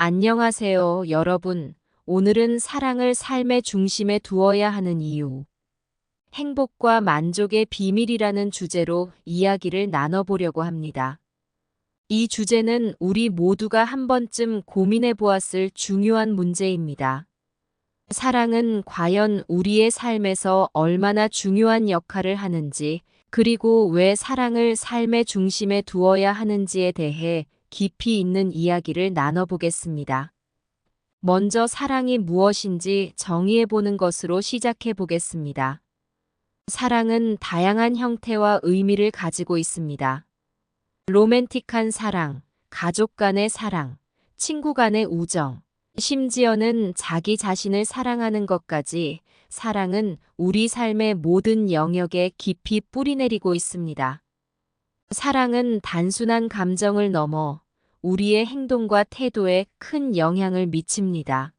안녕하세요, 여러분. 오늘은 사랑을 삶의 중심에 두어야 하는 이유, 행복과 만족의 비밀이라는 주제로 이야기를 나눠보려고 합니다. 이 주제는 우리 모두가 한 번쯤 고민해 보았을 중요한 문제입니다. 사랑은 과연 우리의 삶에서 얼마나 중요한 역할을 하는지, 그리고 왜 사랑을 삶의 중심에 두어야 하는지에 대해 깊이 있는 이야기를 나눠보겠습니다. 먼저 사랑이 무엇인지 정의해보는 것으로 시작해보겠습니다. 사랑은 다양한 형태와 의미를 가지고 있습니다. 로맨틱한 사랑, 가족 간의 사랑, 친구 간의 우정, 심지어는 자기 자신을 사랑하는 것까지 사랑은 우리 삶의 모든 영역에 깊이 뿌리내리고 있습니다. 사랑은 단순한 감정을 넘어 우리의 행동과 태도에 큰 영향을 미칩니다.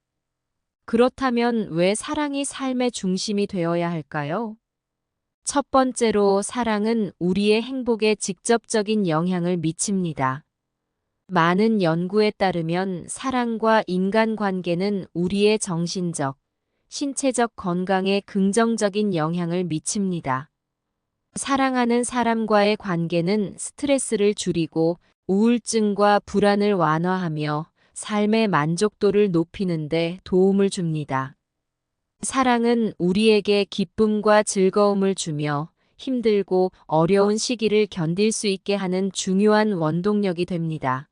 그렇다면 왜 사랑이 삶의 중심이 되어야 할까요? 첫 번째로 사랑은 우리의 행복에 직접적인 영향을 미칩니다. 많은 연구에 따르면 사랑과 인간관계는 우리의 정신적, 신체적 건강에 긍정적인 영향을 미칩니다. 사랑하는 사람과의 관계는 스트레스를 줄이고 우울증과 불안을 완화하며 삶의 만족도를 높이는 데 도움을 줍니다. 사랑은 우리에게 기쁨과 즐거움을 주며 힘들고 어려운 시기를 견딜 수 있게 하는 중요한 원동력이 됩니다.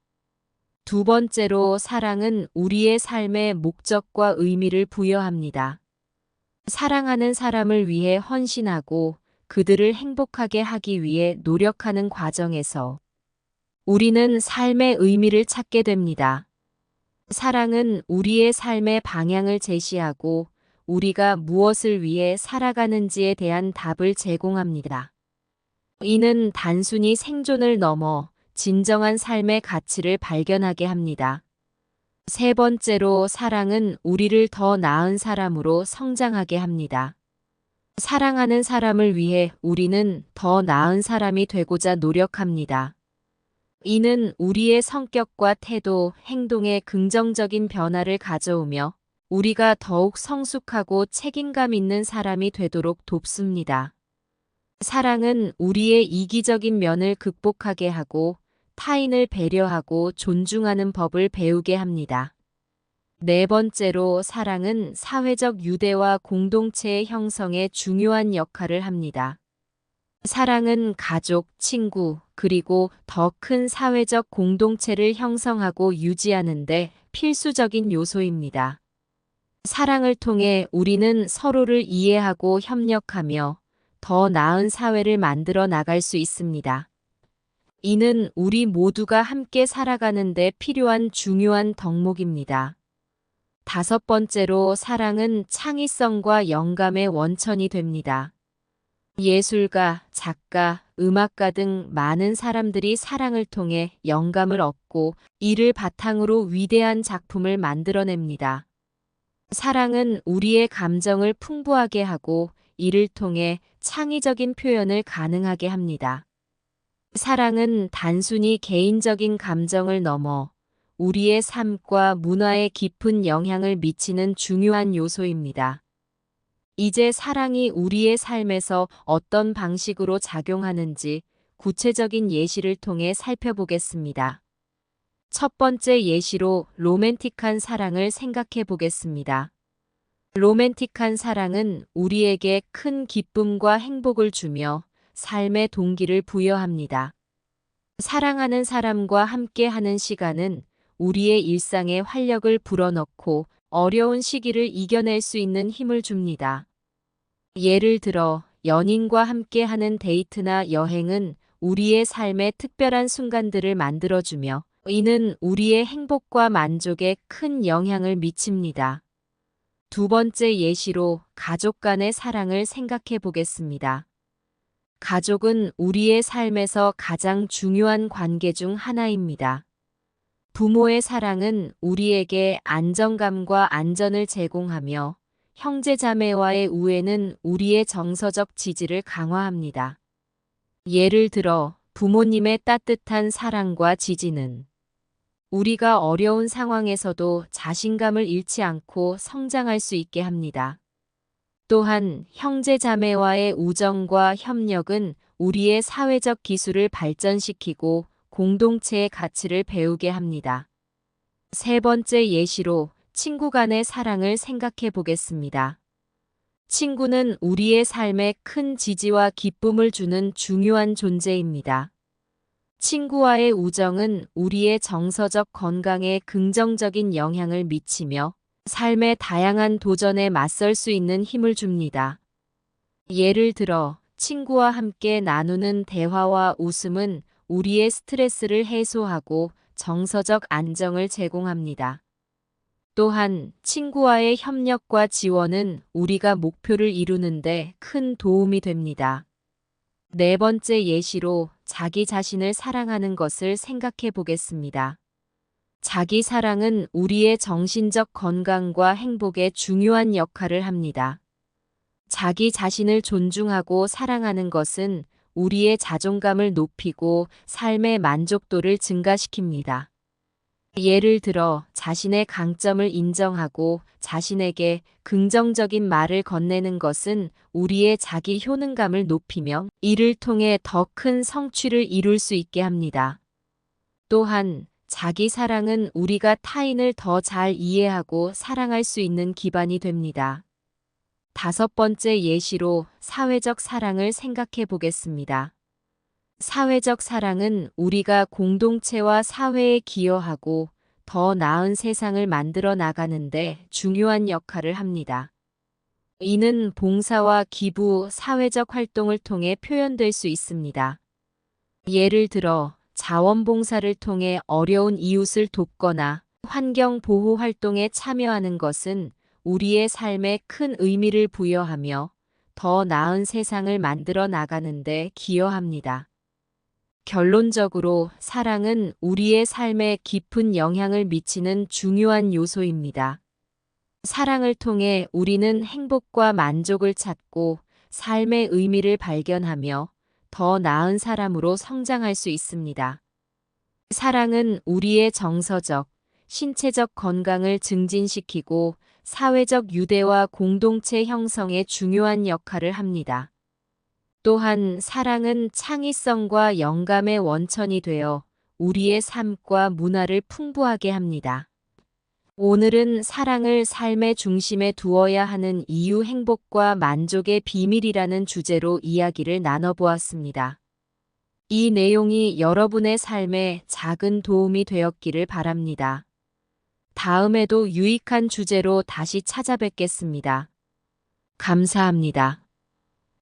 두 번째로 사랑은 우리의 삶에 목적과 의미를 부여합니다. 사랑하는 사람을 위해 헌신하고 그들을 행복하게 하기 위해 노력하는 과정에서 우리는 삶의 의미를 찾게 됩니다. 사랑은 우리의 삶의 방향을 제시하고 우리가 무엇을 위해 살아가는지에 대한 답을 제공합니다. 이는 단순히 생존을 넘어 진정한 삶의 가치를 발견하게 합니다. 세 번째로 사랑은 우리를 더 나은 사람으로 성장하게 합니다. 사랑하는 사람을 위해 우리는 더 나은 사람이 되고자 노력합니다. 이는 우리의 성격과 태도, 행동에 긍정적인 변화를 가져오며 우리가 더욱 성숙하고 책임감 있는 사람이 되도록 돕습니다. 사랑은 우리의 이기적인 면을 극복하게 하고 타인을 배려하고 존중하는 법을 배우게 합니다. 네 번째로 사랑은 사회적 유대와 공동체의 형성에 중요한 역할을 합니다. 사랑은 가족, 친구, 그리고 더 큰 사회적 공동체를 형성하고 유지하는 데 필수적인 요소입니다. 사랑을 통해 우리는 서로를 이해하고 협력하며 더 나은 사회를 만들어 나갈 수 있습니다. 이는 우리 모두가 함께 살아가는 데 필요한 중요한 덕목입니다. 다섯 번째로 사랑은 창의성과 영감의 원천이 됩니다. 예술가, 작가, 음악가 등 많은 사람들이 사랑을 통해 영감을 얻고 이를 바탕으로 위대한 작품을 만들어냅니다. 사랑은 우리의 감정을 풍부하게 하고 이를 통해 창의적인 표현을 가능하게 합니다. 사랑은 단순히 개인적인 감정을 넘어 우리의 삶과 문화에 깊은 영향을 미치는 중요한 요소입니다. 이제 사랑이 우리의 삶에서 어떤 방식으로 작용하는지 구체적인 예시를 통해 살펴보겠습니다. 첫 번째 예시로 로맨틱한 사랑을 생각해 보겠습니다. 로맨틱한 사랑은 우리에게 큰 기쁨과 행복을 주며 삶의 동기를 부여합니다. 사랑하는 사람과 함께하는 시간은 우리의 일상에 활력을 불어넣고 어려운 시기를 이겨낼 수 있는 힘을 줍니다. 예를 들어 연인과 함께하는 데이트나 여행은 우리의 삶에 특별한 순간들을 만들어주며 이는 우리의 행복과 만족에 큰 영향을 미칩니다. 두 번째 예시로 가족 간의 사랑을 생각해 보겠습니다. 가족은 우리의 삶에서 가장 중요한 관계 중 하나입니다. 부모의 사랑은 우리에게 안정감과 안전을 제공하며 형제자매와의 우애는 우리의 정서적 지지를 강화합니다. 예를 들어 부모님의 따뜻한 사랑과 지지는 우리가 어려운 상황에서도 자신감을 잃지 않고 성장할 수 있게 합니다. 또한 형제자매와의 우정과 협력은 우리의 사회적 기술을 발전시키고 공동체의 가치를 배우게 합니다. 세 번째 예시로 친구 간의 사랑을 생각해 보겠습니다. 친구는 우리의 삶에 큰 지지와 기쁨을 주는 중요한 존재입니다. 친구와의 우정은 우리의 정서적 건강에 긍정적인 영향을 미치며 삶의 다양한 도전에 맞설 수 있는 힘을 줍니다. 예를 들어, 친구와 함께 나누는 대화와 웃음은 우리의 스트레스를 해소하고 정서적 안정을 제공합니다. 또한 친구와의 협력과 지원은 우리가 목표를 이루는데 큰 도움이 됩니다. 네 번째 예시로 자기 자신을 사랑하는 것을 생각해 보겠습니다. 자기 사랑은 우리의 정신적 건강과 행복에 중요한 역할을 합니다. 자기 자신을 존중하고 사랑하는 것은 우리의 자존감을 높이고 삶의 만족도를 증가시킵니다. 예를 들어 자신의 강점을 인정하고 자신에게 긍정적인 말을 건네는 것은 우리의 자기 효능감을 높이며 이를 통해 더 큰 성취를 이룰 수 있게 합니다. 또한 자기 사랑은 우리가 타인을 더 잘 이해하고 사랑할 수 있는 기반이 됩니다. 다섯 번째 예시로 사회적 사랑을 생각해 보겠습니다. 사회적 사랑은 우리가 공동체와 사회에 기여하고 더 나은 세상을 만들어 나가는데 중요한 역할을 합니다. 이는 봉사와 기부, 사회적 활동을 통해 표현될 수 있습니다. 예를 들어 자원봉사를 통해 어려운 이웃을 돕거나 환경 보호 활동에 참여하는 것은 우리의 삶에 큰 의미를 부여하며 더 나은 세상을 만들어 나가는데 기여합니다. 결론적으로 사랑은 우리의 삶에 깊은 영향을 미치는 중요한 요소입니다. 사랑을 통해 우리는 행복과 만족을 찾고 삶의 의미를 발견하며 더 나은 사람으로 성장할 수 있습니다. 사랑은 우리의 정서적, 신체적 건강을 증진시키고 사회적 유대와 공동체 형성에 중요한 역할을 합니다. 또한 사랑은 창의성과 영감의 원천이 되어 우리의 삶과 문화를 풍부하게 합니다. 오늘은 사랑을 삶의 중심에 두어야 하는 이유, 행복과 만족의 비밀이라는 주제로 이야기를 나눠보았습니다. 이 내용이 여러분의 삶에 작은 도움이 되었기를 바랍니다. 다음에도 유익한 주제로 다시 찾아뵙겠습니다. 감사합니다.